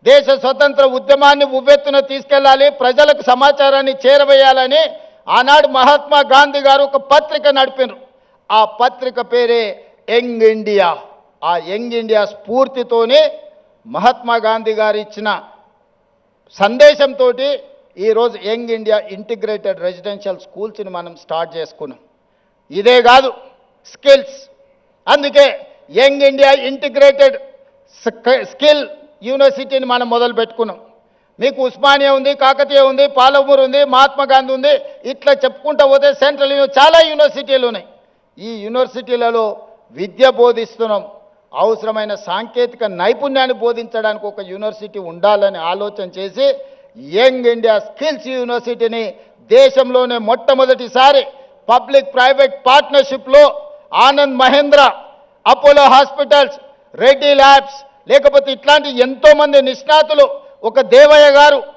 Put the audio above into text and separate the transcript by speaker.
Speaker 1: దేశ స్వతంత్ర ఉద్యమాన్ని ఉవ్వెత్తున తీసుకెళ్లాలి, ప్రజలకు సమాచారాన్ని చేరవేయాలని ఆనాడు మహాత్మా గాంధీ గారు ఒక పత్రిక నడిపినారు. ఆ పత్రిక పేరే యంగ్ ఇండియా. ఆ యంగ్ ఇండియా స్ఫూర్తితోనే మహాత్మా గాంధీ గారు ఇచ్చిన సందేశంతో ఈరోజు యంగ్ ఇండియా ఇంటిగ్రేటెడ్ రెసిడెన్షియల్ స్కూల్స్ని మనం స్టార్ట్ చేసుకున్నాం. ఇదే కాదు, స్కిల్స్. అందుకే యంగ్ ఇండియా ఇంటిగ్రేటెడ్ స్కిల్ యూనివర్సిటీని మనం మొదలు పెట్టుకున్నాం. మీకు ఉస్మానియా ఉంది, కాకతీయ ఉంది, పాలమూరు ఉంది, మహాత్మా గాంధీ ఉంది, ఇట్లా చెప్పుకుంటూ పోతే సెంట్రల్ చాలా యూనివర్సిటీలు ఉన్నాయి. ఈ యూనివర్సిటీలలో విద్య బోధిస్తున్నాం. అవసరమైన సాంకేతిక నైపుణ్యాన్ని బోధించడానికి ఒక యూనివర్సిటీ ఉండాలని ఆలోచన చేసి యంగ్ ఇండియా స్కిల్స్ యూనివర్సిటీని దేశంలోనే మొట్టమొదటిసారి పబ్లిక్ ప్రైవేట్ పార్ట్నర్షిప్లో Anand Mahindra, Apollo hospitals, Reddy labs, లేకపోతే ఇట్లాంటి ఎంతోమంది నిష్ణాతులు, ఒక దేవయ్య గారు